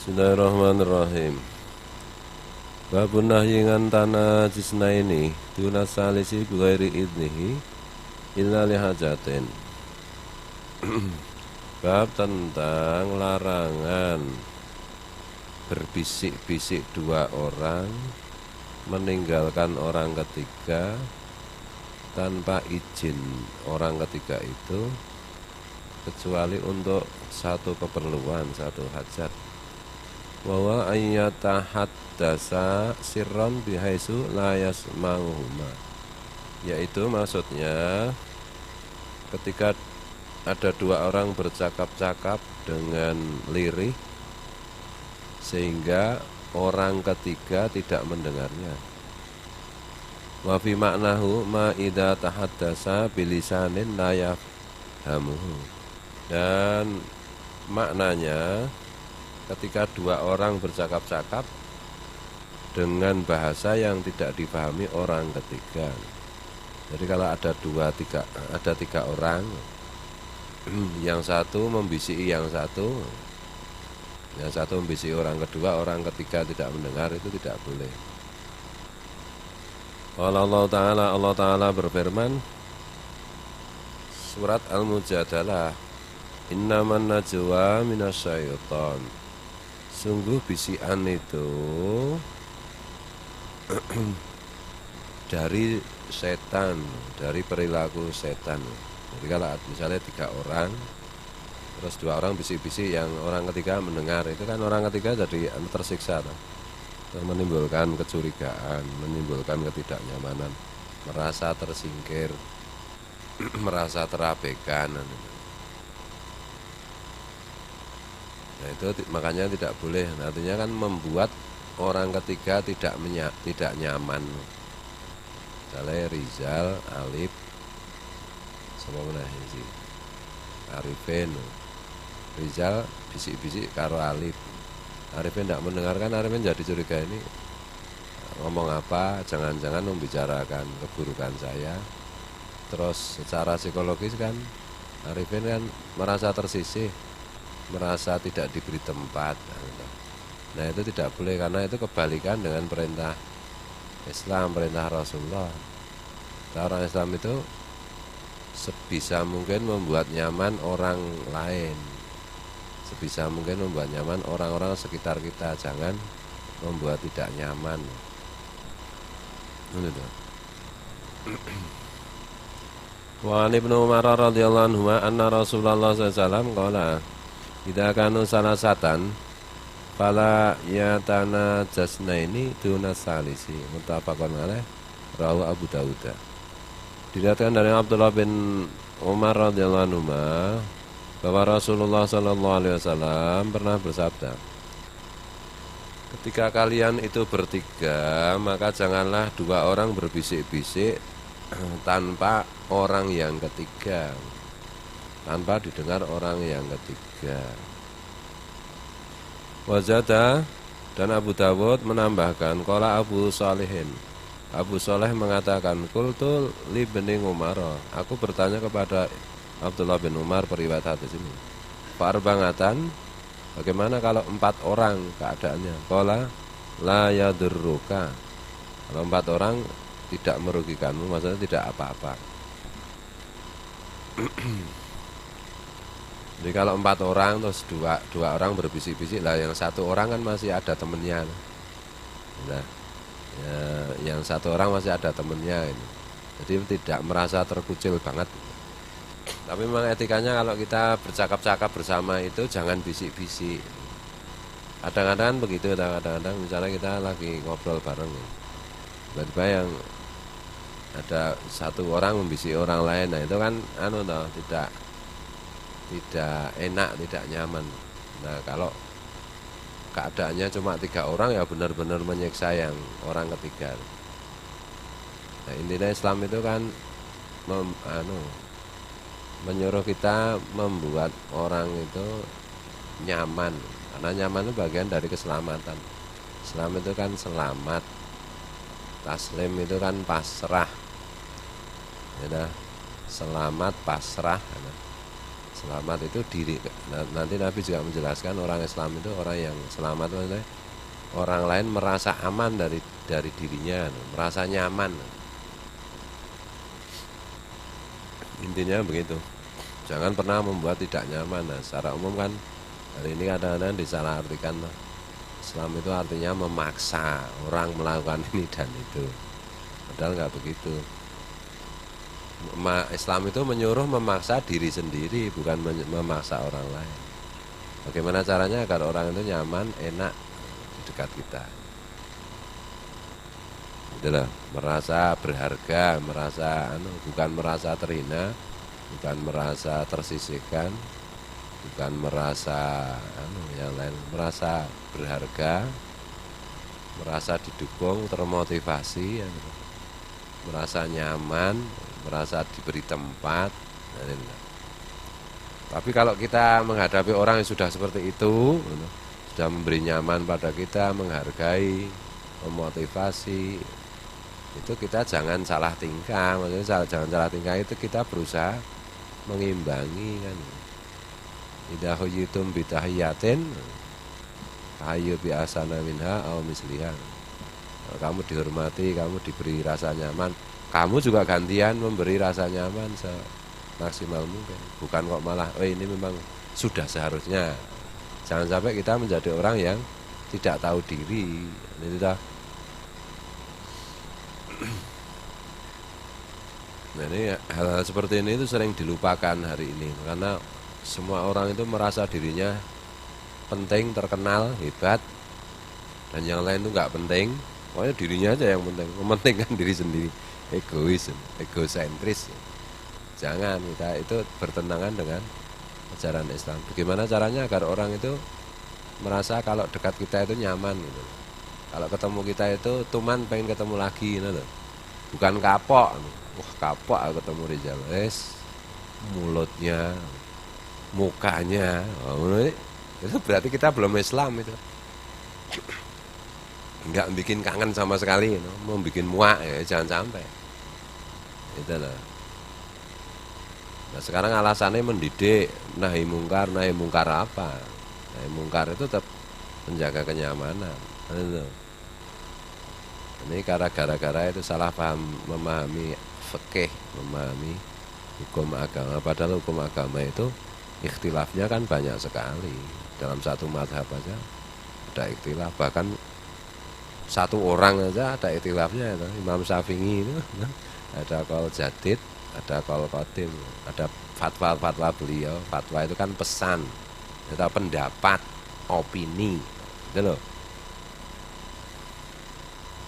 Bismillahirrahmanirrahim. Babun nahyi ngantana jisnaini duna salisi bighairi idnihi illa lihajatin. Bab tentang larangan berbisik-bisik dua orang meninggalkan orang ketiga tanpa izin orang ketiga itu kecuali untuk satu keperluan, satu hajat. Wa ayyatahaddasa sirran bihaisu la yasma'uhuma, yaitu maksudnya ketika ada dua orang bercakap-cakap dengan lirih sehingga orang ketiga tidak mendengarnya. Wa fi ma'nahu ma idza tahaddasa bilisanin la yafhamuhu, dan maknanya ketika dua orang bercakap-cakap dengan bahasa yang tidak dipahami orang ketiga. Jadi kalau ada tiga orang, yang satu membisiki yang satu membisiki orang kedua, orang ketiga tidak mendengar, itu tidak boleh. Allah Ta'ala berfirman, surat Al-Mujadalah, innaman najwa minasyaiton, sungguh bisikan itu dari setan, dari perilaku setan. Jadi kalau misalnya tiga orang, terus dua orang bisik-bisik, yang orang ketiga mendengar, itu kan orang ketiga jadi tersiksa, menimbulkan kecurigaan, menimbulkan ketidaknyamanan, merasa tersingkir, merasa terabaikan. Nah, itu makanya tidak boleh. Artinya kan membuat orang ketiga tidak nyaman. Misalnya Rizal, Alif, sama mana sih? Arifin. Rizal bisik-bisik karo Alif. Arifin tidak mendengarkan, Arifin jadi curiga, ini ngomong apa, jangan-jangan membicarakan keburukan saya. Terus secara psikologis kan Arifin kan merasa tersisih, merasa tidak diberi tempat. Nah, itu tidak boleh, karena itu kebalikan dengan perintah Islam, perintah Rasulullah. Orang Islam itu sebisa mungkin membuat nyaman orang lain, sebisa mungkin membuat nyaman orang-orang sekitar kita, jangan membuat tidak nyaman. Wa Ibnu Umar radhiyallahu anhu anna Rasulullah sallallahu alaihi wasallam qala idza kanu salasatan fala yatana jasnaini duna salisi, muttafaqun alaih, rawahu Abu Dawud. Diriwayatkan dari Abdullah bin Umar radhiyallahu anhu bahwa Rasulullah sallallahu alaihi wasallam pernah bersabda, ketika kalian itu bertiga, maka janganlah dua orang berbisik-bisik tanpa orang yang ketiga, tanpa didengar orang yang ketiga. Wazada, dan Abu Dawud menambahkan, qala Abu Shalihin, Abu Shalih mengatakan, qultu li bin Umar, aku bertanya kepada Abdullah bin Umar, periwayat hadis ini, farbangatan, bagaimana kalau 4 orang keadaannya? Qala la yadurruka, kalau 4 orang tidak merugikanmu, maksudnya tidak apa-apa. Jadi kalau 4 orang terus dua orang berbisik-bisik, lah yang satu orang kan masih ada temennya. Nah, ya, yang satu orang masih ada temennya ini. Jadi tidak merasa terkucil banget. Tapi memang etikanya kalau kita bercakap-cakap bersama itu jangan bisik-bisik. Kadang-kadang begitu, kadang-kadang misalnya kita lagi ngobrol bareng, tiba-tiba yang ada satu orang membisik orang lain, nah itu kan tidak enak, tidak nyaman. Nah, kalau keadaannya cuma 3 orang, ya benar-benar menyiksa yang orang ketiga. Nah, intinya Islam itu kan menyuruh kita membuat orang itu nyaman, karena nyaman itu bagian dari keselamatan. Islam itu kan selamat, taslim itu kan pasrah, ya, selamat pasrah. Selamat itu Nanti Nabi juga menjelaskan orang Islam itu orang yang selamat, maksudnya orang lain merasa aman dari dirinya, merasa nyaman. Intinya begitu. Jangan pernah membuat tidak nyaman. Nah, secara umum kan hari ini kadang-kadang disalahartikan Islam itu artinya memaksa orang melakukan ini dan itu. Padahal nggak begitu. Islam itu menyuruh memaksa diri sendiri, bukan memaksa orang lain. Bagaimana caranya agar orang itu nyaman, enak di dekat kita. Itulah, merasa berharga, bukan merasa terhina, bukan merasa tersisihkan, bukan merasa yang lain, merasa berharga, merasa didukung, termotivasi, merasa nyaman, merasa diberi tempat. Tapi kalau kita menghadapi orang yang sudah seperti itu, sudah memberi nyaman pada kita, menghargai, memotivasi, itu kita jangan salah tingkah. Maksudnya jangan salah tingkah itu kita berusaha mengimbangi kan. Idza huyitum bitahiyatin hayyu bi asana minha aw misliha. Kalau kamu dihormati, kamu diberi rasa nyaman, kamu juga gantian memberi rasa nyaman semaksimal mungkin. Bukan kok malah ini memang sudah seharusnya. Jangan sampai kita menjadi orang yang tidak tahu diri. Nah, ini hal-hal seperti ini itu sering dilupakan hari ini, karena semua orang itu merasa dirinya penting, terkenal, hebat, dan yang lain itu nggak penting. Pokoknya dirinya aja yang penting, mementingkan diri sendiri, egois, egosentris. Jangan, kita itu bertentangan dengan ajaran Islam. Bagaimana caranya agar orang itu merasa kalau dekat kita itu nyaman gitu. Kalau ketemu kita itu tuman pengen ketemu lagi gitu. Bukan kapok. Wah, kapok aku ketemu Rizal. Mulutnya, mukanya, itu berarti kita belum Islam itu. Enggak bikin kangen sama sekali, mau bikin muak ya, jangan sampai. Itulah. Nah, sekarang alasannya mendidik, nahi mungkar apa? Nahi mungkar itu tetap menjaga kenyamanan. Ini gara-gara itu salah paham, memahami fikih, memahami hukum agama. Padahal hukum agama itu ikhtilafnya kan banyak sekali. Dalam satu mazhab aja ada ikhtilaf, bahkan satu orang aja ada ikhtilafnya. Imam Syafi'i itu ada qaul jadid, ada qaul qadim, ada fatwa beliau. Fatwa itu kan pesan, itu pendapat, opini, gitu loh.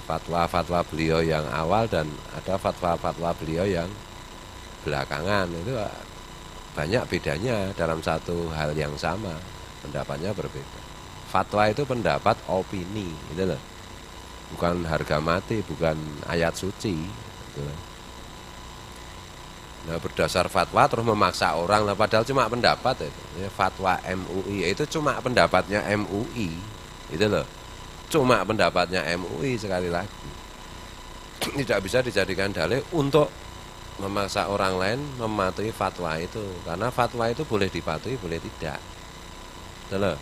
Fatwa beliau yang awal dan ada fatwa beliau yang belakangan, itu banyak bedanya dalam satu hal yang sama, pendapatnya berbeda. Fatwa itu pendapat, opini, gitu loh. Bukan harga mati, bukan ayat suci, gitu loh. Nah, berdasar fatwa terus memaksa orang, lah padahal cuma pendapat itu. Fatwa MUI itu cuma pendapatnya MUI, gitu loh. Cuma pendapatnya MUI, sekali lagi. Tidak bisa dijadikan dalil untuk memaksa orang lain mematuhi fatwa itu, karena fatwa itu boleh dipatuhi, boleh tidak. Gitu loh.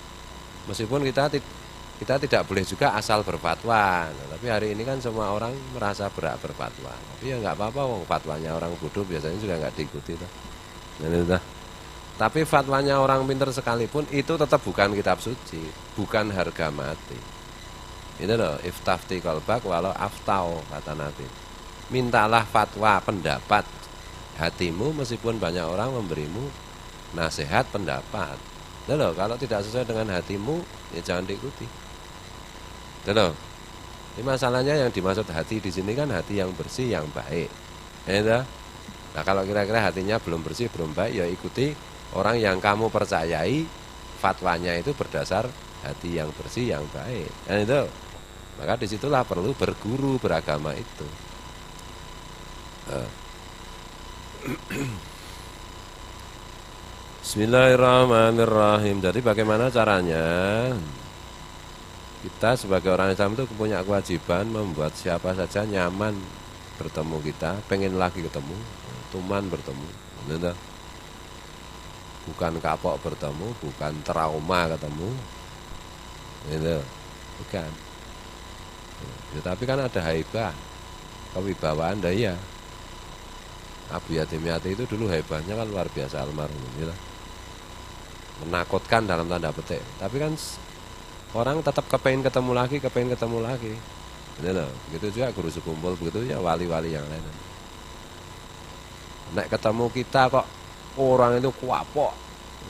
Meskipun kita tidak boleh juga asal berfatwa. Nah, tapi hari ini kan semua orang merasa berhak berfatwa. Tapi ya nggak apa-apa, wong fatwanya orang bodoh biasanya juga nggak diikuti. Nah, tapi fatwanya orang pintar sekalipun itu tetap bukan kitab suci, bukan harga mati. Itu loh, iftafti qalbak walau aftau, kata Nabi. Mintalah fatwa, pendapat hatimu meskipun banyak orang memberimu nasihat, pendapat. Itu loh, kalau tidak sesuai dengan hatimu ya jangan diikuti. Itu loh. Ini masalahnya yang dimaksud hati di sini kan hati yang bersih, yang baik. Ya, nah, kalau kira-kira hatinya belum bersih, belum baik, ya ikuti orang yang kamu percayai fatwanya itu berdasar hati yang bersih, yang baik. Dan itu, maka disitulah perlu berguru beragama itu. Bismillahirrahmanirrahim. Jadi bagaimana caranya? Kita sebagai orang Islam itu punya kewajiban membuat siapa saja nyaman bertemu kita, pengen lagi ketemu, tuman bertemu. bukan kapok bertemu, bukan trauma ketemu, gitu, bukan. Ya, tapi kan ada haibah, kewibawaan, dah iya. Abu Yatim Yati itu dulu hebatnya kan luar biasa almarhum, gitu. Menakutkan dalam tanda petik. Tapi kan orang tetap kepengen ketemu lagi, gitu. Begitu juga guru sekumpul, begitu ya wali-wali yang lain. Nek ketemu kita kok orang itu kuapok,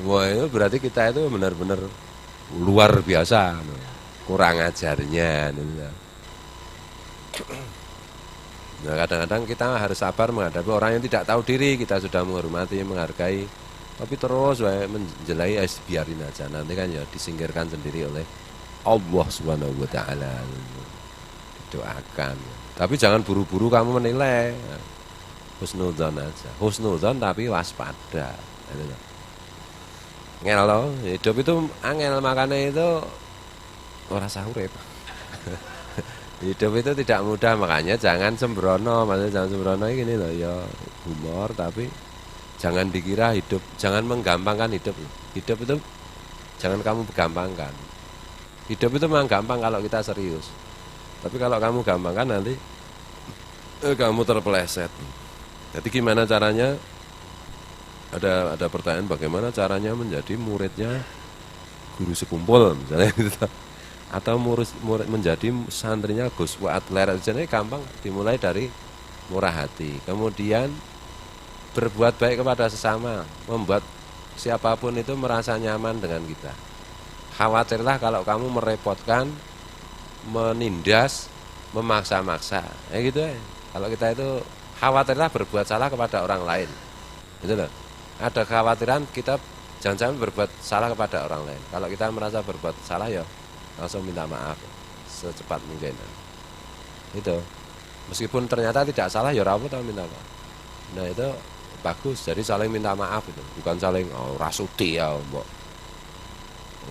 wah itu berarti kita itu benar-benar luar biasa, kurang ajarnya. Nah kadang-kadang kita harus sabar menghadapi orang yang tidak tahu diri. Kita sudah menghormati, menghargai, tapi terus menjelai, biarin aja, nanti kan ya disingkirkan sendiri oleh Allah Subhanahu wa Ta'ala. Doakan, tapi jangan buru-buru kamu menilai. Husnudzon aja, husnudzon tapi waspada. Ngel loh, hidup itu angel, makanya itu ora urip. Hidup itu tidak mudah, makanya jangan sembrono. Maksudnya jangan sembrono ini loh ya, humor, tapi jangan dikira hidup, jangan menggampangkan hidup. Hidup itu jangan kamu gampangkan. Hidup itu memang gampang kalau kita serius. Tapi kalau kamu gampangkan nanti kamu terpeleset. Jadi gimana caranya? Ada pertanyaan, bagaimana caranya menjadi muridnya guru sekumpul misalnya gitu. Atau murid menjadi santrinya Gus Fuad Ler. Jadi gampang, dimulai dari murah hati. Kemudian berbuat baik kepada sesama, membuat siapapun itu merasa nyaman dengan kita. Khawatirlah kalau kamu merepotkan, menindas, memaksa-maksa, gitu ya. Kalau kita itu khawatirlah berbuat salah kepada orang lain, gitu loh. Ada kekhawatiran kita jangan-jangan berbuat salah kepada orang lain. Kalau kita merasa berbuat salah ya langsung minta maaf secepat mungkin. Itu meskipun ternyata tidak salah ya rapuh tahu minta maaf. Nah itu bagus. Jadi saling minta maaf itu, bukan saling rasuti ya, mbok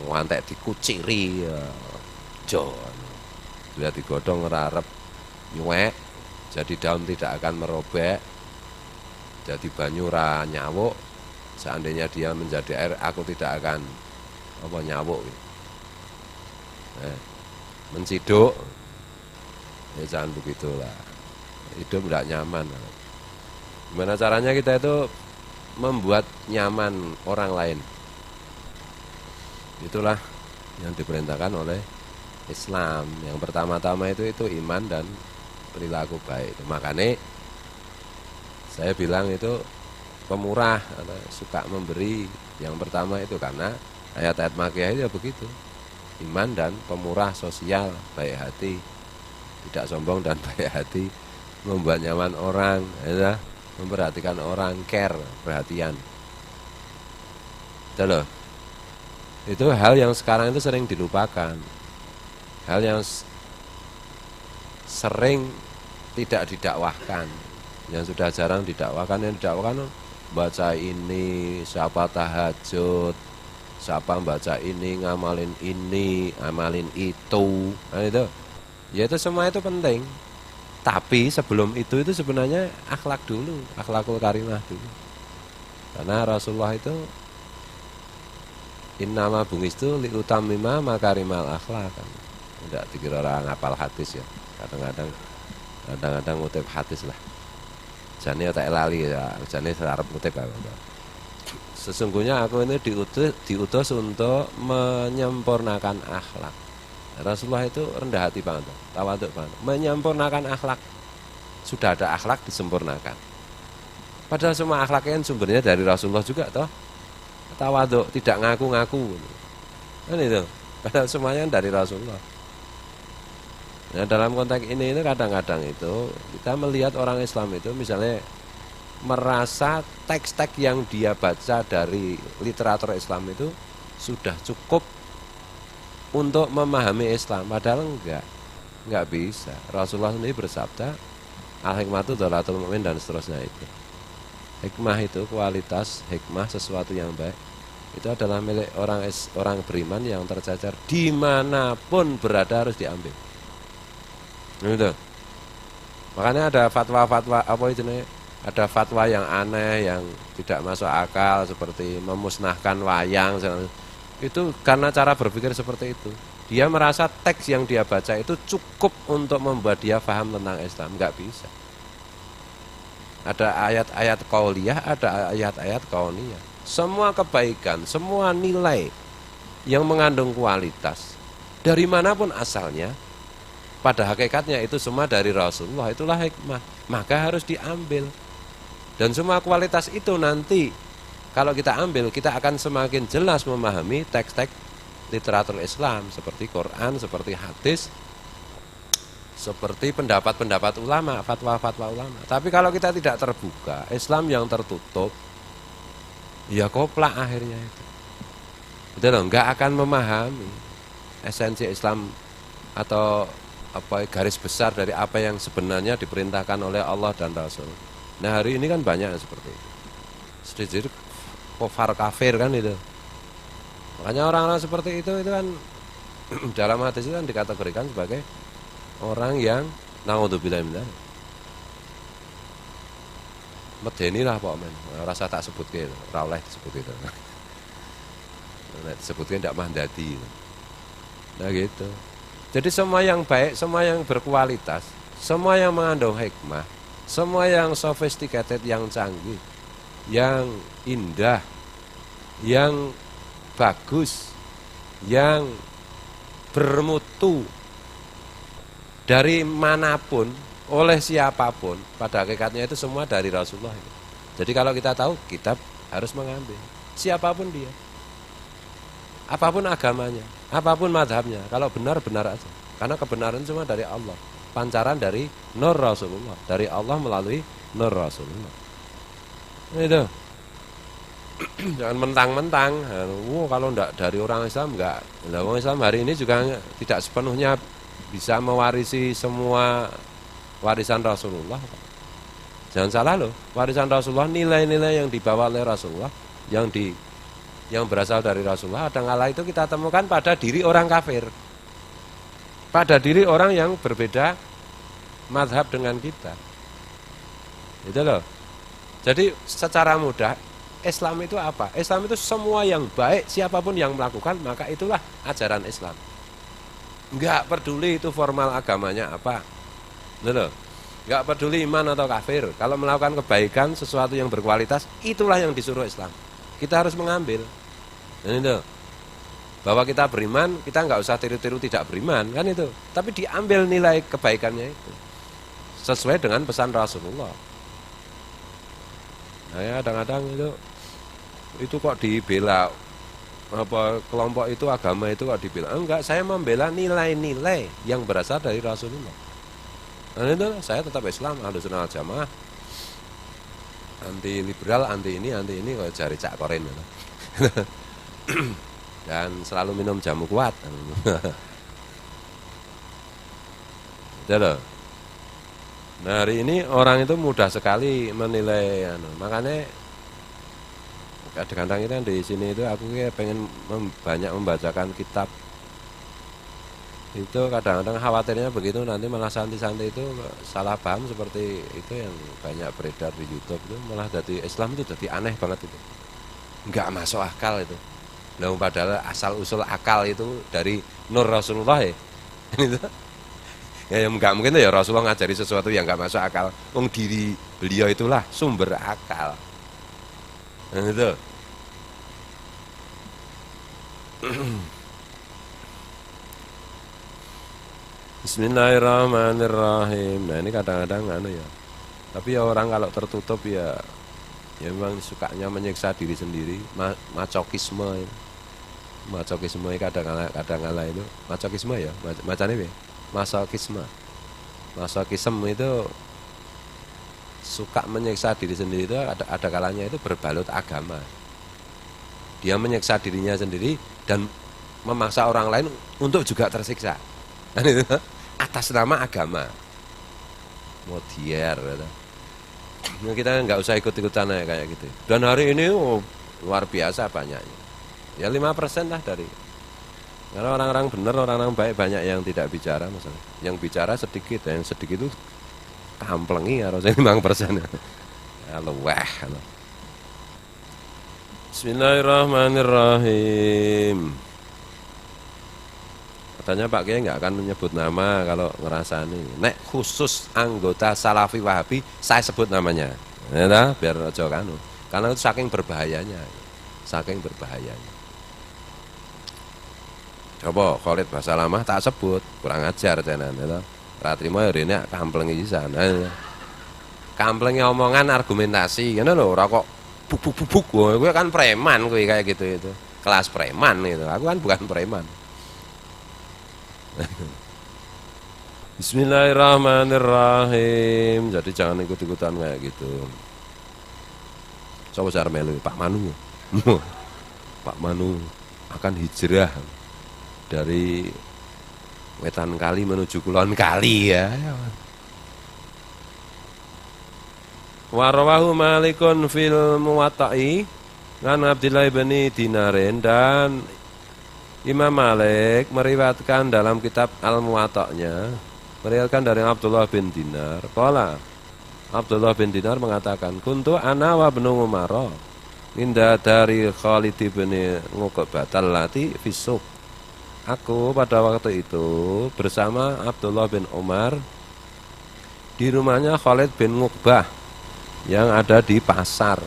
ngantek dikuciri ya. Bila digodhong ngerarep nyuwek, jadi daun tidak akan merobek, jadi banyu ora nyawuk. Seandainya dia menjadi air, aku tidak akan nyawuk. Menciduk, ya jangan begitulah. Hidup tidak nyaman. Gimana caranya kita itu membuat nyaman orang lain? Itulah yang diperintahkan oleh Islam. Yang pertama-tama itu iman dan perilaku baik. Makanya saya bilang itu pemurah, suka memberi. Yang pertama itu karena ayat-ayat Makkiyah itu ya begitu. Iman dan pemurah, sosial, baik hati, tidak sombong dan baik hati, membuat nyaman orang, ya, memperhatikan orang, care, perhatian. Itu loh. Itu hal yang sekarang itu sering dilupakan. Hal yang sering tidak didakwahkan, yang sudah jarang didakwahkan. Yang didakwahkan baca ini, siapa tahajud, siapa baca ini, ngamalin ini, amalin itu. Nah itu, ya itu semua itu penting. Tapi sebelum itu sebenarnya akhlak dulu, akhlakul karimah dulu. Karena Rasulullah itu innama bungistu liutamima makarimal akhlak kan. Tidak dikira orang ngapal hadis ya. Kadang-kadang ngutip hadis lah. Jane tak lali ya, jane arep ngutip apa. Sesungguhnya aku ini diutus untuk menyempurnakan akhlak. Rasulullah itu rendah hati banget, tawaduk banget. Menyempurnakan akhlak. Sudah ada akhlak disempurnakan. Padahal semua akhlak kan sumbernya dari Rasulullah juga toh. Tawaduk, tidak ngaku-ngaku. Kan itu. Padahal semuanya dari Rasulullah. Nah dalam konteks ini kadang-kadang itu kita melihat orang Islam itu misalnya merasa teks-teks yang dia baca dari literatur Islam itu sudah cukup untuk memahami Islam, padahal enggak bisa. Rasulullah sendiri bersabda, al-hikmatu dhalatul mu'min dan seterusnya itu. Hikmah itu kualitas, hikmah sesuatu yang baik itu adalah milik orang beriman yang tercacar dimanapun berada harus diambil. Gitu. Makanya ada fatwa-fatwa apa itu nih? ada fatwa yang aneh, yang tidak masuk akal, seperti memusnahkan wayang, itu karena cara berpikir seperti itu. Dia merasa teks yang dia baca itu cukup untuk membuat dia paham tentang Islam. Nggak bisa. Ada ayat-ayat qauliyah, ada ayat-ayat kauniyah. Semua kebaikan, semua nilai yang mengandung kualitas, dari manapun asalnya, pada hakikatnya itu semua dari Rasulullah, itulah hikmah. Maka harus diambil. Dan semua kualitas itu nanti kalau kita ambil, kita akan semakin jelas memahami teks-teks literatur Islam, seperti Quran, seperti hadis, seperti pendapat-pendapat ulama, fatwa-fatwa ulama. Tapi kalau kita tidak terbuka, Islam yang tertutup, ya koplak akhirnya itu. Itu loh, nggak akan memahami esensi Islam atau apa garis besar dari apa yang sebenarnya diperintahkan oleh Allah dan Rasul. Nah, hari ini kan banyak yang seperti itu. Sedikit kafir kafir kan itu. Makanya orang-orang seperti itu kan dalam hadis itu kan dikategorikan sebagai orang yang naudzubillah min dzalik. Medeni lah Pak Men. Rasa tak sebut ke, ora oleh disebut itu. Nek disebutkan tidak mandati. Nah gitu. Jadi semua yang baik, semua yang berkualitas, semua yang mengandung hikmah, semua yang sophisticated, yang canggih, yang indah, yang bagus, yang bermutu dari manapun, oleh siapapun, pada hakikatnya itu semua dari Rasulullah. Jadi kalau kita tahu, kita harus mengambil siapapun dia, apapun agamanya, apapun madhabnya. Kalau benar, benar aja, karena kebenaran cuma dari Allah, pancaran dari Nur Rasulullah, dari Allah melalui Nur Rasulullah. Itu jangan mentang-mentang, kalau enggak dari orang Islam enggak. Nah, orang Islam hari ini juga tidak sepenuhnya bisa mewarisi semua warisan Rasulullah. Jangan salah loh, warisan Rasulullah, nilai-nilai yang dibawa oleh Rasulullah, yang berasal dari Rasulullah, kadang-kala itu kita temukan pada diri orang kafir, pada diri orang yang berbeda mazhab dengan kita. Itu loh. Jadi secara mudah, Islam itu apa? Islam itu semua yang baik, siapapun yang melakukan, maka itulah ajaran Islam. Enggak peduli itu formal agamanya apa. Loh. Enggak peduli iman atau kafir. Kalau melakukan kebaikan, sesuatu yang berkualitas, itulah yang disuruh Islam. Kita harus mengambil. Dan itu. Bahwa kita beriman, kita enggak usah tiru-tiru tidak beriman, kan itu. Tapi diambil nilai kebaikannya itu. Sesuai dengan pesan Rasulullah. Nah ya, kadang-kadang itu kok dibela, apa kelompok itu, agama itu kok dibela. Enggak, saya membela nilai-nilai yang berasal dari Rasulullah. Nah itu saya tetap Islam, Ahlussunnah wal Jamaah, anti liberal, anti ini kok jari Cak Koren. Dan selalu minum jamu kuat. Itu loh. Nah hari ini orang itu mudah sekali menilai, makanya kadang-kadang itu di sini itu aku pengen banyak membacakan kitab. Itu kadang-kadang khawatirnya begitu nanti malah santri-santri itu salah paham seperti itu yang banyak beredar di YouTube itu, malah jadi Islam itu jadi aneh banget itu, nggak masuk akal itu. Nah padahal asal usul akal itu dari Nur Rasulullah ya. Ya nggak mungkin ya Rasulullah ngajari sesuatu yang nggak masuk akal. Wong diri beliau itulah sumber akal. Nah itu. Bismillahirrahmanirrahim. Nah ini kadang-kadang ya. Tapi ya orang kalau tertutup ya memang sukanya menyiksa diri sendiri, macokisme. Macokisme kadang-kala itu macokisme ya, macamnya ya. Masokisme itu suka menyiksa diri sendiri, itu ada kalanya itu berbalut agama. Dia menyiksa dirinya sendiri dan memaksa orang lain untuk juga tersiksa. Dan itu atas nama agama. Modier gitu. Nah, kita nggak usah ikut-ikutan kayak gitu. Dan hari ini luar biasa banyaknya. Ya 5% lah dari. Karena orang-orang benar, orang-orang baik banyak yang tidak bicara masalah. Yang bicara sedikit, yang sedikit itu kamplengi harusnya 5%. Halo wah. Bismillahirrahmanirrahim. Katanya Pak Kiai nggak akan menyebut nama kalau ngerasani. Nek khusus anggota Salafi Wahabi, saya sebut namanya. Ya, biar aja kanu. Karena itu saking berbahayanya. Saking berbahayanya. Coba Khalid Basalamah tak sebut, kurang ajar tenan ya. Ra trimo ya rene kamplengi pisan. Kamplengi omongan argumentasi, ngono lho, ora kok bubuk-bubuk. Kowe kan preman kowe kayak gitu itu. Kelas preman itu. Aku kan bukan preman. Bismillahirrahmanirrahim. Jadi jangan ikut-ikutan kayak gitu. Coba cara melu Pak Manu. Pak Manu akan hijrah dari Wetan Kali menuju Kulon Kali ya. Warawahu Malikun fil Muwatta'i an Abdillah bin Dinarin, dan Imam Malik meriwayatkan dalam kitab Al-Muwatta'nya, meriwayatkan dari Abdullah bin Dinar. Qala Abdullah bin Dinar mengatakan, kuntu ana wa ibnu Umar inda dari Khalid bin Uqbah allati fisuk. Aku pada waktu itu bersama Abdullah bin Umar di rumahnya Khalid bin Uqbah yang ada di pasar.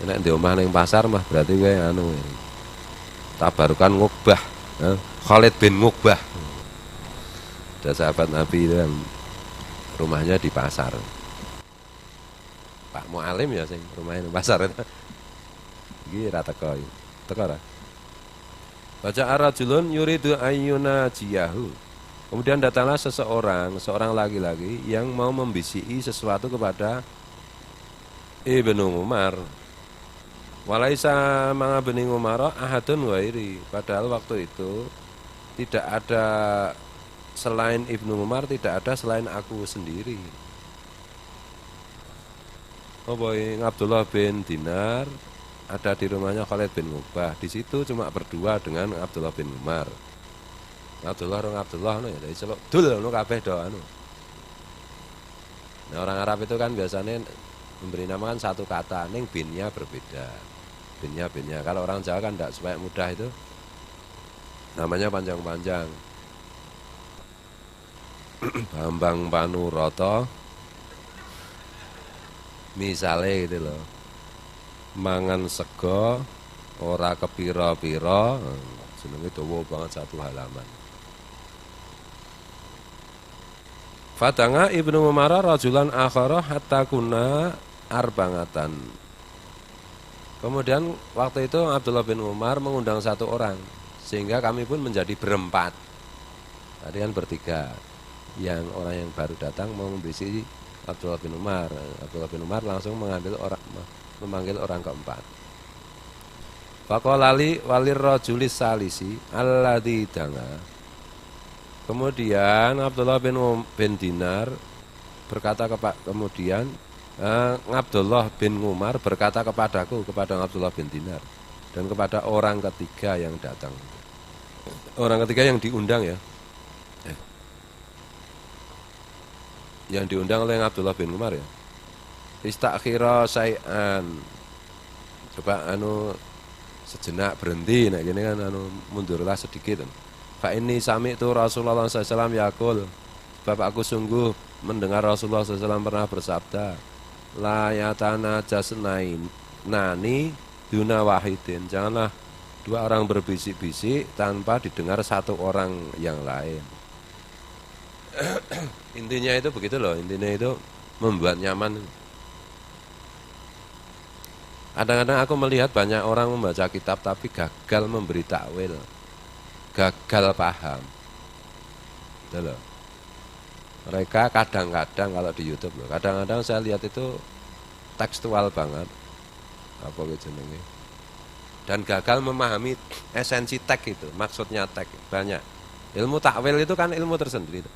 Nek di omah ning pasar mah berarti kowe anu tabarukan Uqbah, Khalid bin Uqbah. Ada sahabat Nabi itu yang rumahnya di pasar. Pak Mualim ya sing rumahnya di pasar itu. Iki ra teko iki. Teko ra? Baca arajulun yuridu ayyunajiyahu. Kemudian datanglah seorang laki-laki yang mau membisiki sesuatu kepada Ibnu Umar. Walaisa ma'a Ibnu Umar ahadun ghairi. Padahal waktu itu tidak ada selain Ibnu Umar, tidak ada selain aku sendiri. Abdullah bin Dinar ada di rumahnya Khalid bin Uqbah. Di situ cuma berdua dengan Abdullah bin Umar. Abdullah ya dari celok dul ngono kabeh do anu. Nah, orang Arab itu kan biasanya memberi nama kan satu kata, ning binnya berbeda. Binnya. Kalau orang Jawa kan enggak, supaya mudah itu namanya panjang-panjang. Bambang Panuroto misale gitu loh. Mangan sego ora kepira-pira, jenenge dawa banget satu halaman. Fatanga Ibnu Umar rajulan akhara hatta kuna arbangatan. Kemudian waktu itu Abdullah bin Umar mengundang satu orang, sehingga kami pun menjadi berempat. Tadi kan bertiga. Yang orang yang baru datang mau membisiki Abdullah bin Umar. Abdullah bin Umar langsung memanggil orang keempat. Faqala walir rajulis salisi alladzi danga. Kemudian Abdullah bin Dinar berkata Abdullah bin Umar berkata kepadaku, kepada Abdullah bin Dinar, dan kepada orang ketiga yang datang. Orang ketiga yang diundang ya. Yang diundang oleh Abdullah bin Umar ya. Istakhira say'an. Coba sejenak berhenti, nek gini kan mundurlah sedikit. Fa inni sami'tu Rasulullah SAW yaqul, sebab aku sungguh mendengar Rasulullah SAW pernah bersabda, la yatanajasnain nani duna wahidin. Janganlah dua orang berbisik-bisik tanpa didengar satu orang yang lain. Intinya itu begitu loh, intinya itu membuat nyaman. Kadang-kadang aku melihat banyak orang membaca kitab tapi gagal memberi takwil, gagal paham. Gitu loh. Mereka kadang-kadang kalau di YouTube loh, kadang-kadang saya lihat itu tekstual banget, apa jenenge, dan gagal memahami esensi teks itu, maksudnya teks banyak. Ilmu takwil itu kan ilmu tersendiri.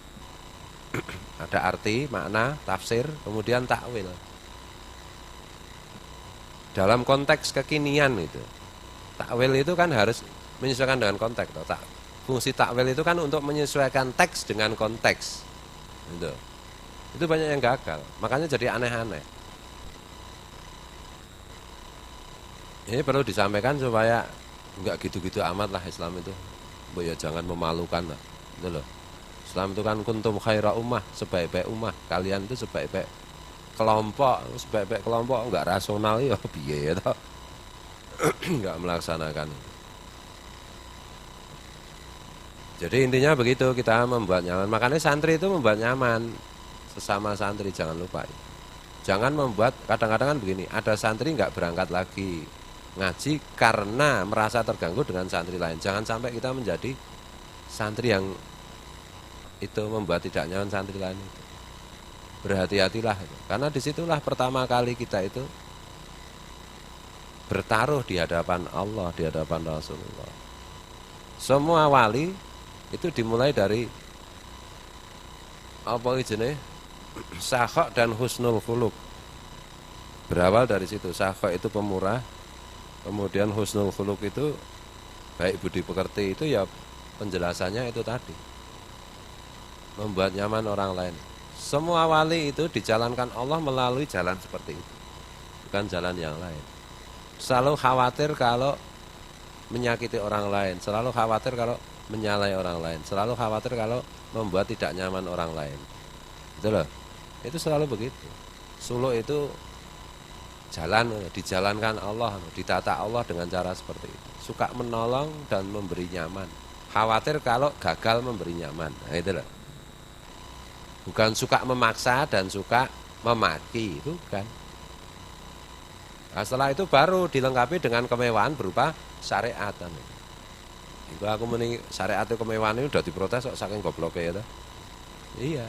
Ada arti, makna, tafsir, kemudian takwil. Dalam konteks kekinian itu, takwil itu kan harus menyesuaikan dengan konteks. Fungsi takwil itu kan untuk menyesuaikan teks dengan konteks. Gitu. Itu banyak yang gagal, makanya jadi aneh-aneh. Ini perlu disampaikan supaya nggak gitu-gitu amat lah Islam itu. Ya jangan memalukan lah. Itu loh. Islam itu kan kuntum khaira ummah, sebaik-baik ummah. Kalian itu sebaik-baik kelompok nggak rasional ya piye ya toh. Nggak melaksanakan. Jadi intinya begitu, kita membuat nyaman. Makanya santri itu membuat nyaman. Sesama santri jangan lupa. Jangan membuat, kadang-kadang kan begini, ada santri nggak berangkat lagi ngaji karena merasa terganggu dengan santri lain. Jangan sampai kita menjadi santri yang itu membuat tidak nyaman santri lain itu. Berhati-hatilah itu. Karena disitulah pertama kali kita itu bertaruh di hadapan Allah, di hadapan Rasulullah. Semua wali itu dimulai dari apa jenis sakhok dan husnul khuluq. Berawal dari situ. Sakhok itu pemurah, kemudian husnul khuluq itu baik budi pekerti, itu ya penjelasannya itu tadi, membuat nyaman orang lain. Semua wali itu dijalankan Allah melalui jalan seperti itu, bukan jalan yang lain. Selalu khawatir kalau menyakiti orang lain, selalu khawatir kalau menyalahi orang lain, selalu khawatir kalau membuat tidak nyaman orang lain. Itu loh, itu selalu begitu. Suluk itu jalan, dijalankan Allah, ditata Allah dengan cara seperti itu. Suka menolong dan memberi nyaman, khawatir kalau gagal memberi nyaman. Nah, itu loh. Bukan suka memaksa dan suka memaki, itu bukan. Nah, setelah itu baru dilengkapi dengan kemewahan berupa syariat. Itu aku meni syariat itu kemewahan itu udah diprotes kok saking gobloknya ya. Iya.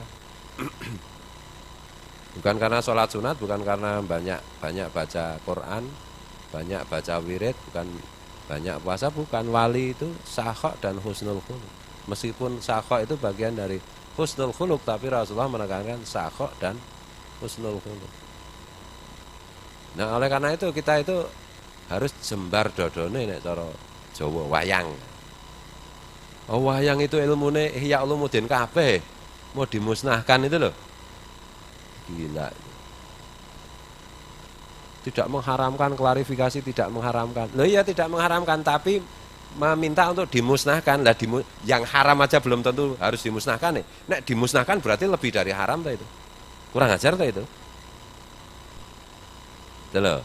Bukan karena sholat sunat, bukan karena banyak baca Quran, banyak baca wirid, bukan banyak puasa, bukan. Wali itu sakhok dan husnul khuluq. Meskipun sakhok itu bagian dari husnul khuluq, tapi Rasulullah menekankan sakhok dan husnul khuluq. Nah, oleh karena itu kita itu harus jembar dodone nek cara Jawa wayang. Oh, wayang itu ilmune Ihya Ulumuddin kabeh mau dimusnahkan itu loh. Gila. Tidak mengharamkan, klarifikasi tidak mengharamkan. Loh iya tidak mengharamkan, tapi meminta untuk dimusnahkan. Lah yang haram aja belum tentu harus dimusnahkan nih. Nek dimusnahkan berarti lebih dari haram tuh itu. Kurang ajar tuh itu. Itu loh.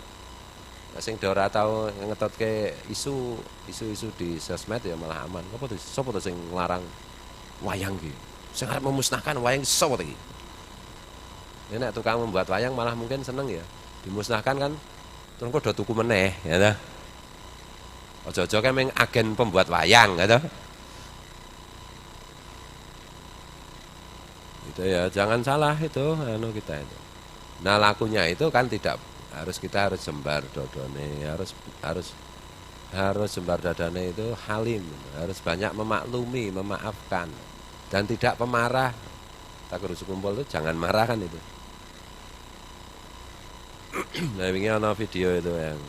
Sing ora tau ngetotke isu di sosmed ya malah aman. Apa tuh? Sopo tuh sing nglarang wayang ki? Sing arep memusnahkan wayang sopo tuh iki? Nek tukang membuat wayang malah mungkin seneng ya. Dimusnahkan kan terus kok do tuku meneh ya ta. Aja-aja kan meng agen pembuat wayang ya ta. Itu ya, jangan salah itu kita itu. Nah, lakunya itu kan tidak kita harus jembar dodone, harus jembar dodone itu halim, harus banyak memaklumi, memaafkan dan tidak pemarah. Tak guru sekumpul itu jangan marah kan itu. Nah, ini ada video itu yang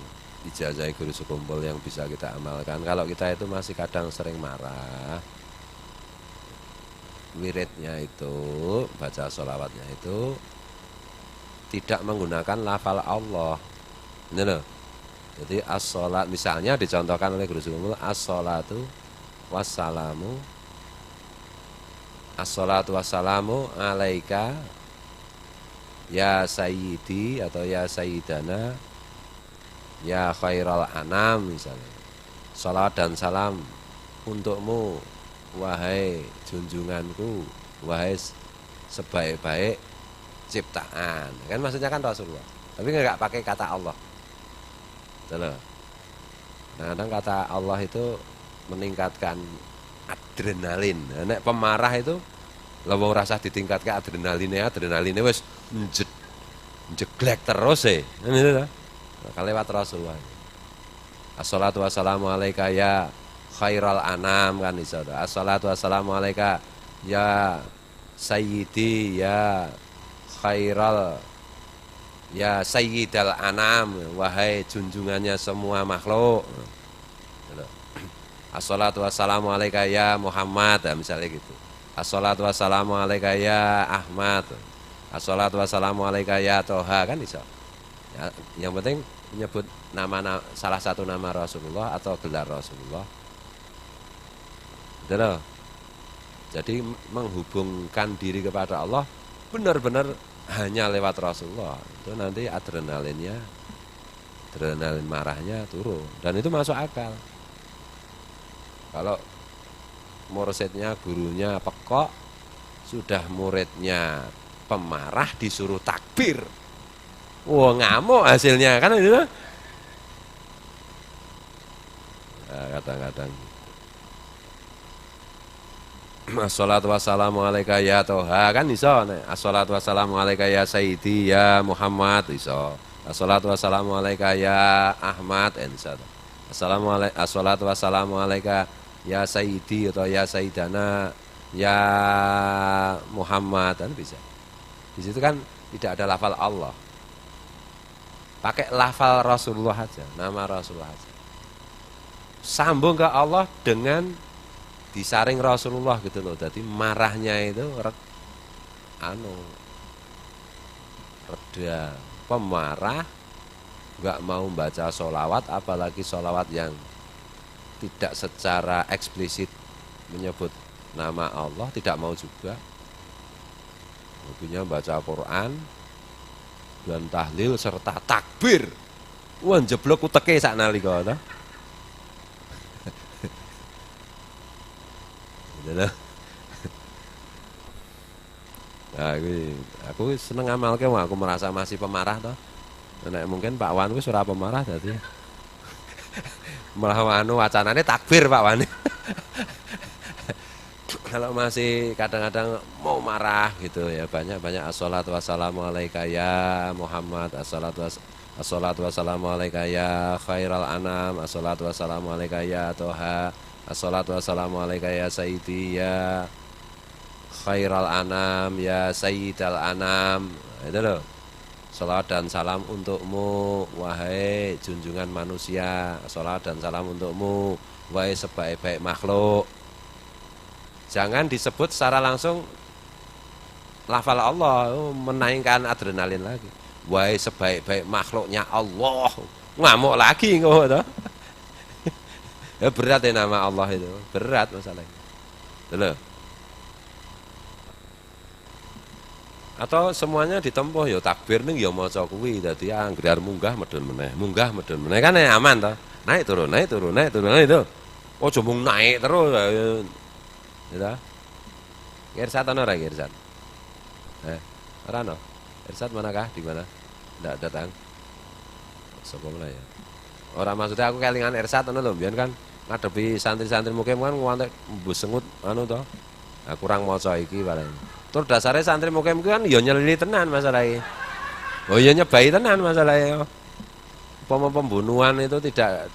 ijazah guru sekumpul yang bisa kita amalkan. Kalau kita itu masih kadang sering marah, wiridnya itu, baca sholawatnya itu tidak menggunakan lafal Allah. Ini loh. Jadi as-sholat misalnya dicontohkan oleh guru sekumpul, as-sholatu wassalamu, as-sholatu wassalamu alaika ya sayyidi atau ya sayyidana ya khairal anam misalnya. Salat dan salam untukmu wahai junjunganku, wahai sebaik-baik ciptaan. Kan maksudnya kan Rasulullah. Tapi enggak pakai kata Allah. Betul. Kadang kata Allah itu meningkatkan adrenalin. Nek pemarah itu lawang rasa ditingkatkan adrenalinnya wis jeglek terus ini lah. Kalewat Rasulullah. Assalatu wassalamu alaika ya khairal anam kan iso. Assalatu wassalamu alaika ya sayyidi ya khairal ya sayyidal anam, wahai junjungannya semua makhluk. Assalatu wassalamu alaika ya Muhammad, misalnya gitu. Assalatu wassalamu alaika ya Ahmad. Assalatu wassalamu alaika ya Toha kan bisa. Ya, yang penting menyebut salah satu nama Rasulullah atau gelar Rasulullah. Gitu loh. Jadi menghubungkan diri kepada Allah benar-benar hanya lewat Rasulullah. Itu nanti adrenalin marahnya turun dan itu masuk akal. Kalau mursyidnya gurunya pekok, sudah muridnya pemarah disuruh takbir. Wah, ngamuk hasilnya kan itu. Nah, kadang-kadang assalatu wassalamu alaika ya Toha kan iso. Assalatu wassalamu alaika ya Sayyidi ya Muhammad iso. Assalatu wassalamu alaika ya Ahmad iso. Assalatu wassalamu alaika ya Sayyidi atau ya Sayyidana ya Muhammad kan bisa. Di situ kan tidak ada lafal Allah. Pakai lafal Rasulullah aja, nama Rasulullah aja. Sambung ke Allah dengan disaring Rasulullah gitu loh. Jadi marahnya itu reda. Pemarah nggak mau baca sholawat, apalagi sholawat yang tidak secara eksplisit menyebut nama Allah, tidak mau juga. Hobinya baca Quran dan tahlil serta takbir. Wah, jeblok uteke sak nalika ta. Nah, aku seneng amalke, aku merasa masih pemarah toh. Nek mungkin Pak Wan wis ora pemarah dadi. Malah wacanane takbir Pak Wan. Kalau masih kadang-kadang mau marah gitu ya, banyak assalatu wassalamu alaika ya Muhammad, assalatu wassalamu alaika ya khairal anam, assalatu wassalamu alaika ya Toha, assalatu wassalamu alaika ya Sayyidi ya khairal anam ya Sayyidal anam. Itu loh. Salawat dan salam untukmu wahai junjungan manusia, salawat dan salam untukmu wahai sebaik-baik makhluk. Jangan disebut secara langsung lafal Allah, menaikkan adrenalin lagi. Wahai sebaik-baik makhluknya Allah, ngamuk lagi kok toh. Ya berat ya nama Allah itu, berat masalahnya. Betul. Atau semuanya ditempuh ya takbir ning ya maca kuwi, dadi anggere munggah medun meneh kan ya aman toh. Naik turun itu. Ojo mung naik terus. Gitu. Irsat ana ora Irsat? Ora ana. Irsat manakah? Di mana? Ndak datang. Sapa mulai ya? Ora maksudnya aku kelingan Irsat ana lho, mbiyen kan ngadepi santri-santri mukim kan ngantek mbusengut anu to. Kurang maca iki bareng. Tur dasare santri mukim kan ya nyelili tenan masalahe. Oh ya nyebai tenan masalahe. Umpama pembunuhan itu tidak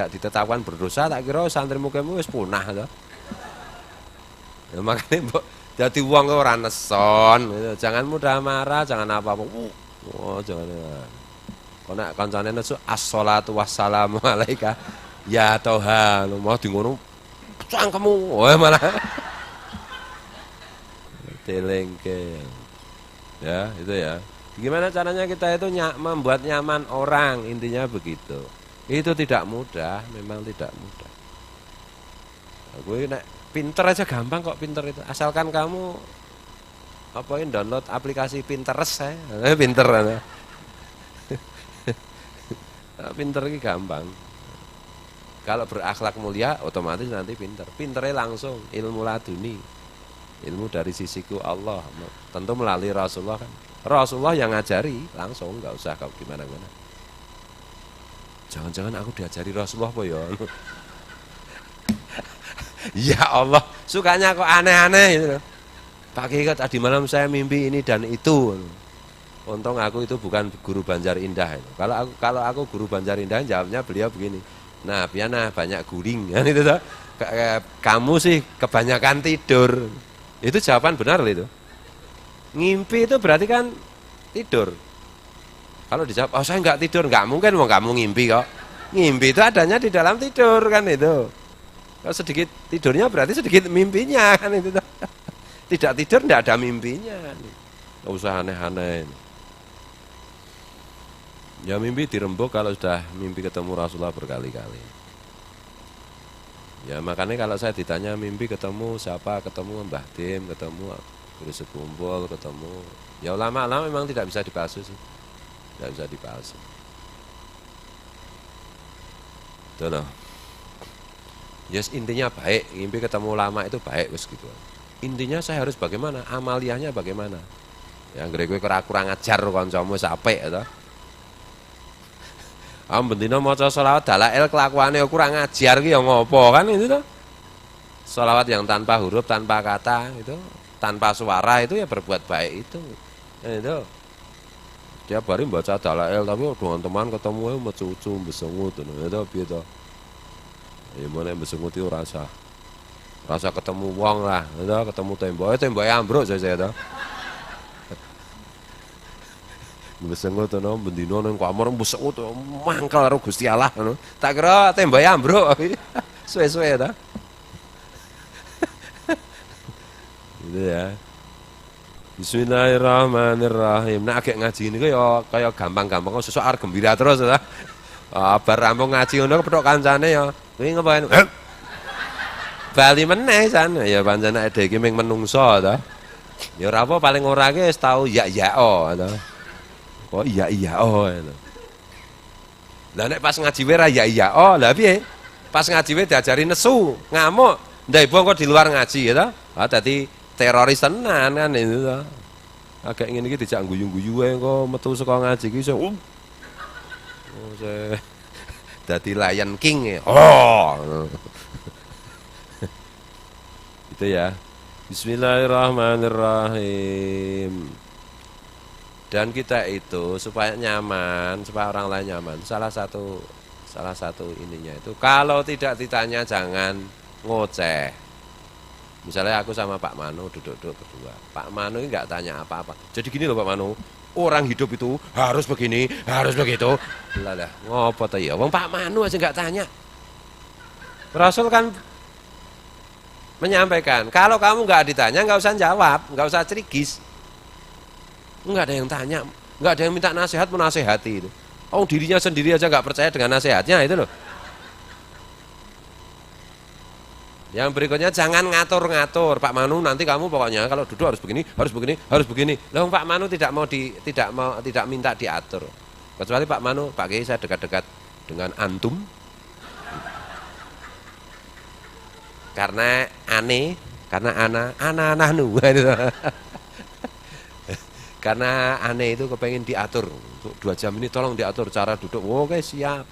ditetapkan berdosa, tak kira santri mukim wis punah to. Ya, makanya mbok dadi wong ora neson gitu. Jangan mudah marah, jangan apa-apa. Oh, jangan. Kok nek kancane nesu assalatu wassalamu alaika ya Toha, mau di ngono cangkemmu. Oh, malah telengke. Ya, itu ya. Gimana caranya kita itu membuat nyaman orang, intinya begitu. Itu tidak mudah, memang tidak mudah. Gue nek pinter aja gampang kok, pinter itu. Asalkan kamu download aplikasi Pinterest saya. Pinter. Pinter ini gampang. Kalau berakhlak mulia otomatis nanti pinter. Pinternya langsung ilmu laduni. Ilmu dari sisiku Allah. Tentu melalui Rasulullah kan. Rasulullah yang ngajari langsung, nggak usah kau gimana-gimana. Jangan-jangan aku diajari Rasulullah apa ya? Ya Allah, sukanya kok aneh-aneh gitu. Pak Kiai tadi malam saya mimpi ini dan itu. Untung aku itu bukan guru Banjar Indah. Kalau aku guru Banjar Indah, jawabnya beliau begini. Nah, Piana banyak guring kan itu toh. Kamu sih kebanyakan tidur. Itu jawaban benar loh itu. Ngimpi itu berarti kan tidur. Kalau dijawab, oh saya nggak tidur, nggak mungkin mau kamu ngimpi kok. Ngimpi itu adanya di dalam tidur kan itu. Kalau sedikit tidurnya berarti sedikit mimpinya kan itu. Tidak tidur tidak ada mimpinya. Nggak usah aneh-aneh. Ya mimpi dirembuk kalau sudah mimpi ketemu Rasulullah berkali-kali. Ya makanya kalau saya ditanya mimpi ketemu siapa, ketemu Mbah Dim, ketemu Guru Sekumpul, ketemu ya ulama-ulama memang tidak bisa dipalsu sih. Tidak bisa dipalsu. Itu loh. Yes, intinya baik, mimpi ketemu ulama itu baik wis gitu. Intinya saya harus bagaimana? Amaliyahnya bagaimana? Yang kowe kurang ajar kancamu sapek to. Bendina maca selawat dalail kelakuane kurang ajar ki ya ngopo kan itu toh. Selawat yang tanpa huruf, tanpa kata itu, tanpa suara itu ya berbuat baik itu. Ya, itu. Tiap hari baca dalail tapi dengan teman ketemu mecucu besengut itu piye to. Ya mana besengut itu rasa ketemu wong lah, itu ketemu tembok ambruk saya to. Besengut no bendino nang kamar besengut mangkel karo Gusti Allah ngono. Tak kira tembok ambruk. Suwe-suwe ta. Gitu ya. Bismillahirrahmanirrahim. Nah agak ngaji ini ya kaya gampang-gampang kok sesuk arep gembira terus ta. Bar rampung ngaji ngono kepethuk kancane ya. Kuwi ngapain? Bali meneh san ya pancen nek iki ming menungso ta. Ya ora apa paling ora ki wis tau ya-ya-o ta. Oh iya oh. Lah nek pas ngaji wae ra iya oh, lah piye? Pas ngaji wae diajari nesu, ngamuk. Ndek ibu kok di luar ngaji ya ta? Ah dadi teroris tenan kan itu ta. Agak ngene iki dijak guyu-guyu wae kok metu saka ngaji ki iso. Oh, dadi Lion King ya. Oh. Itu ya. Bismillahirrahmanirrahim. Dan kita itu supaya nyaman, supaya orang lain nyaman. Salah satu ininya itu kalau tidak ditanya jangan ngoceh. Misalnya aku sama Pak Manu duduk-duduk berdua. Pak Manu ini nggak tanya apa-apa. Jadi gini loh Pak Manu, orang hidup itu harus begini, harus begitu. Lah ngopo ta ya? Wong Pak Manu aja nggak tanya. Rasul kan menyampaikan, kalau kamu nggak ditanya nggak usah jawab, nggak usah cerigis. Enggak ada yang tanya, enggak ada yang minta nasihat menasehati itu. Oh dirinya sendiri aja nggak percaya dengan nasihatnya itu loh. Yang berikutnya jangan ngatur-ngatur Pak Manu nanti kamu pokoknya kalau duduk harus begini, harus begini, harus begini. Loh Pak Manu tidak minta diatur. Kecuali Pak Manu, Pak Kiai saya dekat-dekat dengan antum. Karena aneh, karena ana-nahnu. Karena aneh itu kepengen diatur untuk 2 jam ini tolong diatur cara duduk. Oke siap.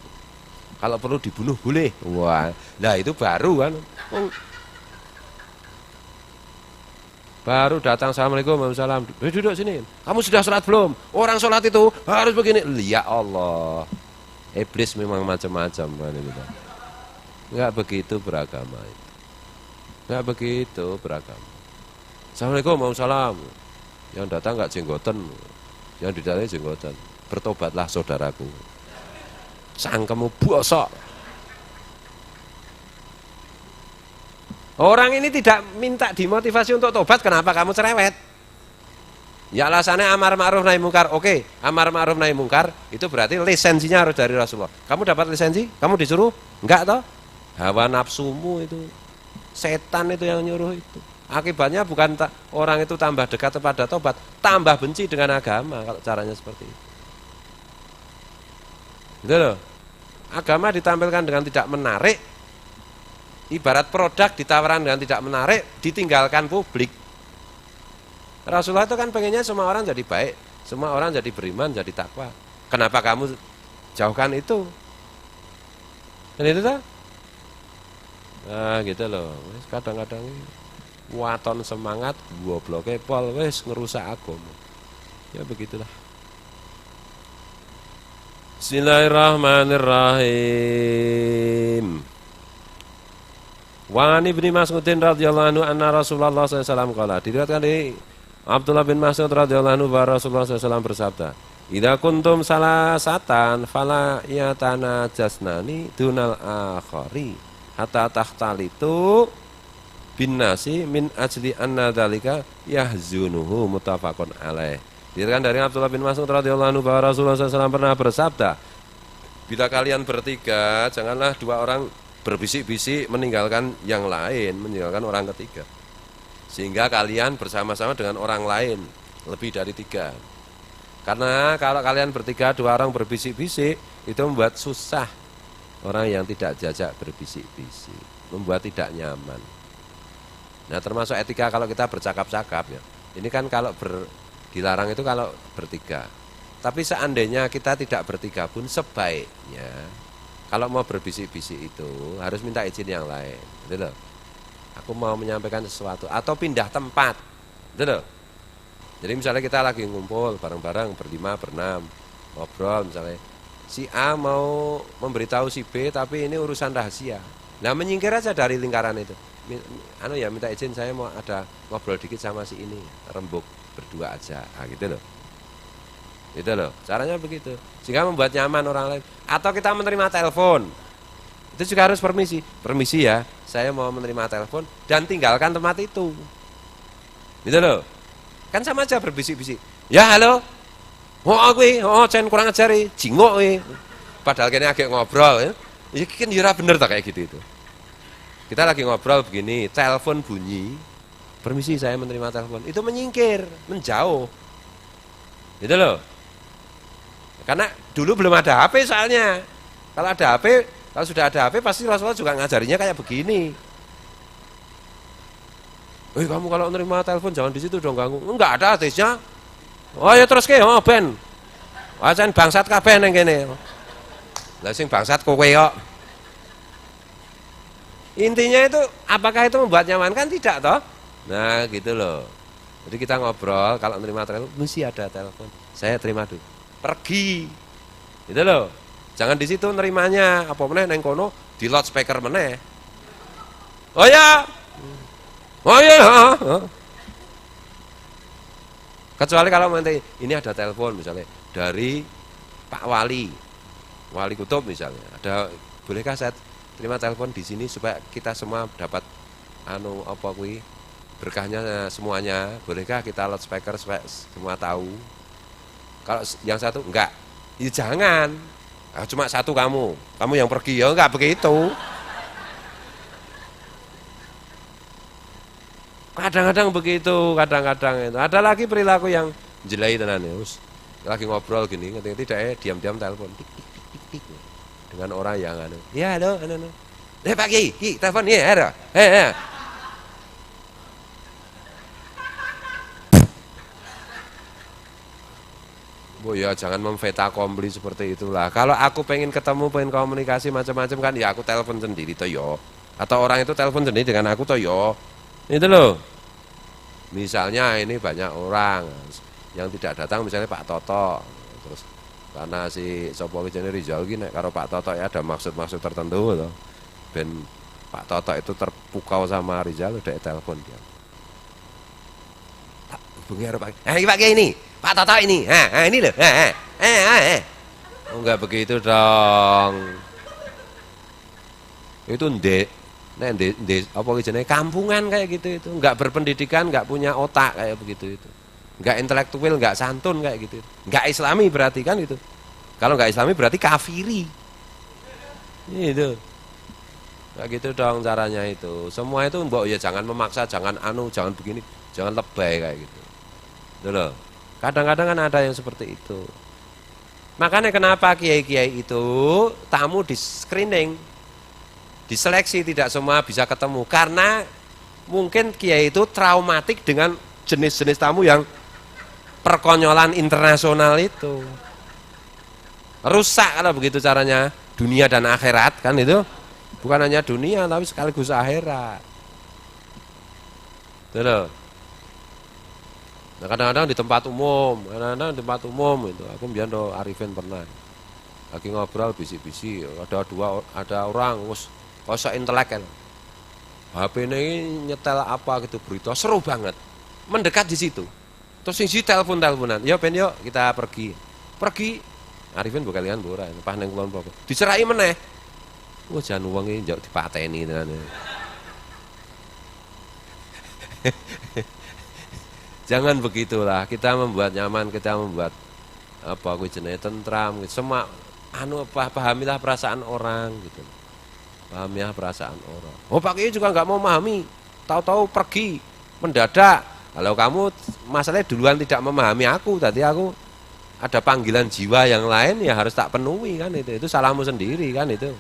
Kalau perlu dibunuh boleh. Wah, nah itu baru kan. Baru datang assalamualaikum waalaikumsalam. Duduk sini. Kamu sudah sholat belum? Orang sholat itu harus begini. Ya Allah. Iblis memang macam-macam kan itu. Enggak begitu beragama itu. Enggak begitu beragama. Assalamualaikum waalaikumsalam. Yang datang nggak jenggoten, yang didatangi jenggoten. Bertobatlah saudaraku. Sangkemu bosok. Orang ini tidak minta dimotivasi untuk tobat, kenapa kamu cerewet? Ya alasannya amar ma'ruf nahi mungkar. Oke, amar ma'ruf nahi mungkar itu berarti lisensinya harus dari Rasulullah. Kamu dapat lisensi? Kamu disuruh? Enggak toh? Hawa nafsumu itu. Setan itu yang nyuruh itu. Akibatnya bukan orang itu tambah dekat kepada tobat, tambah benci dengan agama kalau caranya seperti itu. Gitu loh. Agama ditampilkan dengan tidak menarik, ibarat produk ditawarkan dengan tidak menarik, ditinggalkan publik. Rasulullah itu kan pengennya semua orang jadi baik, semua orang jadi beriman, jadi takwa. Kenapa kamu jauhkan itu? Dan itu tuh? Nah gitu loh, kadang-kadang waton semangat, gobloknya pol, wes ngerusak agama. Ya begitulah. Bismillahirrahmanirrahim. Wa an Ibnu Mas'udin radhiyallahu anhu anna Rasulullah sallallahu alaihi wasallam qala. Diriwayatkan dari Abdullah bin Mas'ud radhiyallahu anhu bahwa Rasulullah SAW bersabda, "Idza kuntum salasatan fala yatana jasnani dunal akhari hatta tahtalitu bin nasi min ajli anna dzalika yahzunuhu muttafaqun alaih. Diriwayatkan dari Abdullah bin Mas'ud radhiyallahu anhu bahwa Rasulullah SAW pernah bersabda, bila kalian bertiga, janganlah dua orang berbisik-bisik meninggalkan yang lain, meninggalkan orang ketiga. Sehingga kalian bersama-sama dengan orang lain, lebih dari tiga. Karena kalau kalian bertiga, dua orang berbisik-bisik, itu membuat susah orang yang tidak jajak berbisik-bisik, membuat tidak nyaman. Nah, termasuk etika kalau kita bercakap-cakap ya. Ini kan kalau dilarang itu kalau bertiga. Tapi seandainya kita tidak bertiga pun sebaiknya kalau mau berbisik-bisik itu harus minta izin yang lain. Gitu loh. Aku mau menyampaikan sesuatu atau pindah tempat. Gitu loh. Jadi misalnya kita lagi ngumpul bareng-bareng berlima, berenam, ngobrol misalnya. Si A mau memberitahu si B tapi ini urusan rahasia. Nah, menyingkir aja dari lingkaran itu. Minta izin, saya mau ada ngobrol dikit sama si ini, rembuk berdua aja, gitu loh. Gitu loh, caranya begitu. Sehingga membuat nyaman orang lain. Atau kita menerima telepon, itu juga harus permisi. Permisi ya, saya mau menerima telepon dan tinggalkan tempat itu. Gitu loh. Kan sama aja berbisik-bisik. Ya halo, cen kurang ajar jingok padahal kene agak ngobrol ya. Ya kan ora bener tak kayak gitu itu. Kita lagi ngobrol begini, telepon bunyi, permisi saya menerima telepon. Itu menyingkir, menjauh. Gitu loh. Karena dulu belum ada HP soalnya. Kalau ada HP, kalau sudah ada HP pasti Rasulullah juga ngajarinya kayak begini. Kamu kalau menerima telepon jangan di situ dong ganggu. Enggak ada hadisnya. Oh ya terus ben. Wajan bangsat kabeh nang kene. Lah sing bangsat kowe kok. Intinya itu apakah itu membuat nyaman kan tidak toh? Nah, gitu loh. Jadi kita ngobrol kalau menerima telepon mesti ada telepon. Saya terima dulu. Pergi. Gitu loh. Jangan di situ nerimanya, apa meneh neng kono di loudspeaker meneh. Oh ya. Oh ya. Kecuali kalau nanti ini ada telepon misalnya dari Pak Wali Kutub misalnya. Bolehkah saya terima telepon di sini supaya kita semua dapat berkahnya semuanya. Bolehkah kita loudspeaker supaya semua tahu? Kalau yang satu enggak, ya jangan. Cuma satu kamu yang pergi ya enggak begitu. Kadang-kadang begitu, kadang-kadang itu. Ada lagi perilaku yang jelai tenan ya. Lagi ngobrol gini, tidak diam-diam telepon. Tik, tik, tik, tik, tik. Dengan orang yang ya halo, Pak Ki, telepon ya, ada. Bu ya jangan memveta kompli seperti itulah. Kalau aku pengen ketemu, pengen komunikasi macam-macam kan ya aku telepon sendiri toh yo. Atau orang itu telepon sendiri dengan aku toh yo. Itu loh. Misalnya ini banyak orang yang tidak datang misalnya Pak Toto. Terus karena si Sopo Wijene Rizal gini karo Pak Toto ya ada maksud-maksud tertentu loh. Ben Pak Toto itu terpukau sama Rizal udah telepon dia. Pak hubungi karo Pak. Pak ini, Pak Toto ini. Ini loh. Oh, enggak begitu dong. Itu apa jenis kampungan kayak gitu itu, enggak berpendidikan, enggak punya otak kayak begitu itu. Enggak intelektual, enggak santun kayak gitu. Enggak islami berarti kan itu. Kalau enggak islami berarti kafiri. Itu. Kayak gitu dong caranya itu. Semua itu mbok ya jangan memaksa, jangan jangan begini, jangan lebay kayak gitu. Itu loh. Kadang-kadang kan ada yang seperti itu. Makanya kenapa kiai-kiai itu tamu di screening, diseleksi, tidak semua bisa ketemu karena mungkin kiai itu traumatik dengan jenis-jenis tamu yang perkonyolan internasional itu. Rusak kalau begitu caranya dunia dan akhirat kan itu. Bukan hanya dunia tapi sekaligus akhirat. Itu loh. Nah, kadang-kadang di tempat umum, itu. Aku biar do Arifin pernah. Lagi ngobrol bisik-bisik, ada orang kosok intelek kan. HP ini nyetel apa gitu berita seru banget. Mendekat di situ. Terus sing teleponan. Ya ben yuk kita pergi. Arifin bukan kalian bora, pas nang kulon apa. Dicerai meneh. Wah jan wong iki njok dipateni tenan. Jangan begitulah, kita membuat nyaman, kita membuat apa kuwi jenenge tentram, semua pahamilah perasaan orang gitu. Pahamilah perasaan orang. Oh, Pak Kiai juga nggak mau memahami, tahu-tahu pergi mendadak. Kalau kamu masalahnya duluan tidak memahami aku, tadi aku ada panggilan jiwa yang lain ya harus tak penuhi kan itu salahmu sendiri kan itu.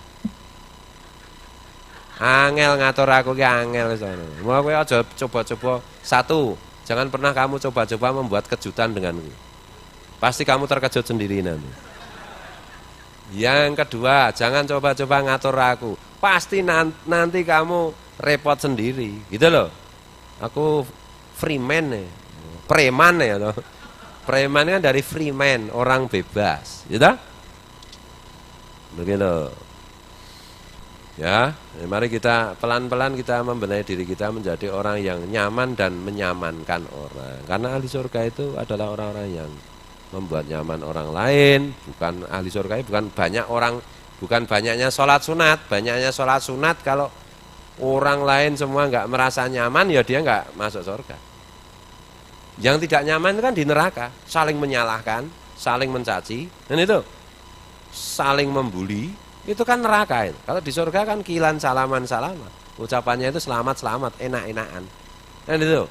Angel ngatur aku ki angel sono. Mau kowe aja coba-coba satu, jangan pernah kamu coba-coba membuat kejutan denganku. Pasti kamu terkejut sendiri nanti. Yang kedua, jangan coba-coba ngatur aku. Pasti nanti kamu repot sendiri, gitu loh. Aku freeman ya, preman ya loh. Preman kan dari freeman, orang bebas, gitu. Begitu. Ya, mari kita pelan-pelan kita membenahi diri kita menjadi orang yang nyaman dan menyamankan orang. Karena ahli surga itu adalah orang-orang yang membuat nyaman orang lain. Bukan ahli surga, bukan banyak orang, bukan banyaknya sholat sunat. Banyaknya sholat sunat kalau orang lain semua nggak merasa nyaman, ya dia nggak masuk surga. Yang tidak nyaman itu kan di neraka, saling menyalahkan, saling mencaci, dan itu saling membuli. Itu kan neraka itu. Kalau di surga kan kilan salaman. Ucapannya itu selamat, enak-enakan. Dan itu.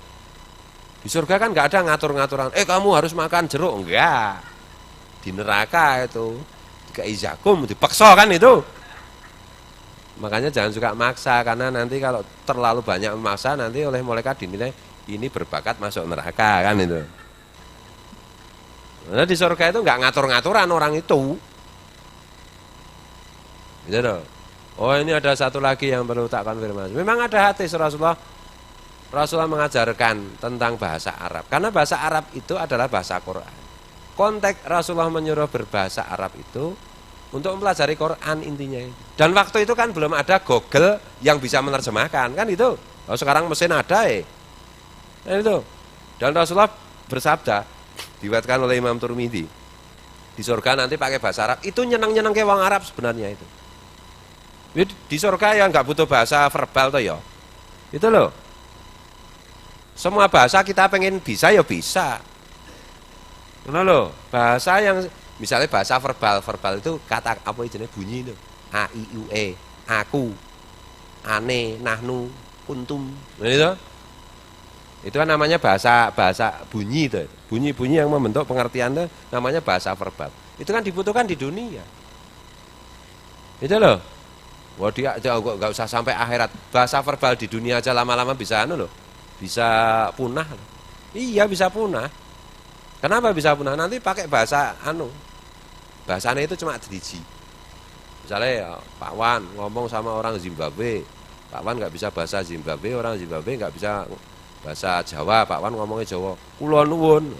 Di surga kan nggak ada ngatur-ngaturan. Kamu harus makan jeruk, enggak. Di neraka itu keizakum dipaksa kan itu. Makanya jangan suka maksa karena nanti kalau terlalu banyak memaksa nanti oleh malaikat dinilai ini berbakat masuk neraka kan itu. Nah, di surga itu nggak ngatur-ngaturan orang itu. Gitu. Oh, ini ada satu lagi yang perlu tak konfirmasi. Memang ada hadis Rasulullah mengajarkan tentang bahasa Arab. Karena bahasa Arab itu adalah bahasa Quran. Konteks Rasulullah menyuruh berbahasa Arab itu untuk mempelajari Quran intinya itu. Dan waktu itu kan belum ada Google yang bisa menerjemahkan kan itu. Oh, sekarang mesin ada Nah, itu. Dan Rasulullah bersabda diriwayatkan oleh Imam Tirmidzi. Di surga nanti pakai bahasa Arab. Itu nyenang-nyenang ke wong Arab sebenarnya itu. Di surga yang nggak butuh bahasa verbal tuh ya. Itu loh. Semua bahasa kita pengen bisa ya bisa. Mana loh? Bahasa yang misalnya bahasa verbal itu kata apa jenis bunyi itu. A I U E, aku, ane, nahnu, kuntum. Nah, itu. Itu kan namanya bahasa bunyi itu. Bunyi-bunyi yang membentuk pengertian itu namanya bahasa verbal. Itu kan dibutuhkan di dunia. Itu loh. Wah, dia nggak usah sampai akhirat. Bahasa verbal di dunia aja lama-lama bisa bisa punah. Iya, bisa punah. Kenapa bisa punah? Nanti pakai bahasa bahasanya itu cuma driji. Misalnya ya, Pak Wan ngomong sama orang Zimbabwe, Pak Wan nggak bisa bahasa Zimbabwe, orang Zimbabwe nggak bisa bahasa Jawa, Pak Wan ngomongnya Jawa. Kula nuwun.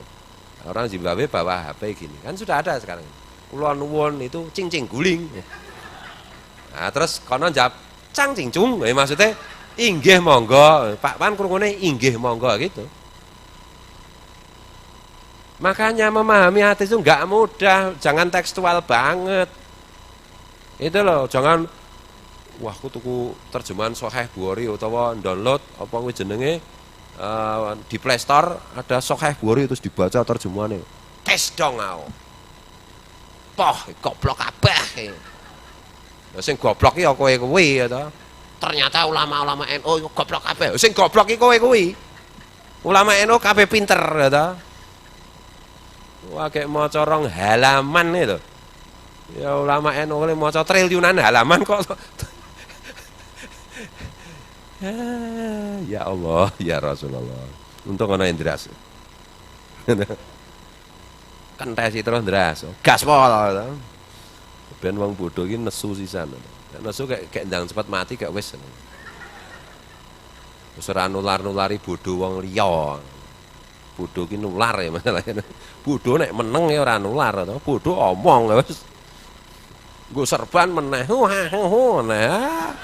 Orang Zimbabwe bawa HP gini. Kan sudah ada sekarang. Kula nuwun itu cing-cing guling. Nah, terus konon jawab cang cincung, maksudnya inggih monggo, Pak Wan krungune inggih monggo gitu. Makanya memahami hati itu nggak mudah, jangan tekstual banget. Itu loh, jangan wah aku tuku terjemahan Sahih Bukhari utawa download apa kuwi jenenge di Play Store ada Sahih Bukhari terus dibaca terjemahannya. Tes dong aku. Poh, goblok kabeh. Sing goblok iki ya kowe kuwi ya to. Ternyata ulama-ulama NU goblok kabeh. Sing goblok iki kowe kuwi. Ulama NU kabeh pinter ya to. Wah kayak maca rong halaman itu. Ya ulama NU kali maca triliunan halaman kok. Ya Allah, ya Rasulullah. Untung ana ndras. Kentesi terus ndras. Gaspol to. Ben wong bodoh iki nesu sisan. Nesu kayak ndang cepat mati gak wis. Wis ora nular-nulari bodoh wong liya. Bodoh ki nular ya masalahnya. Bodoh nek meneng ya ora nular to. Bodoh omong wis. Nggo serban meneh. Nah.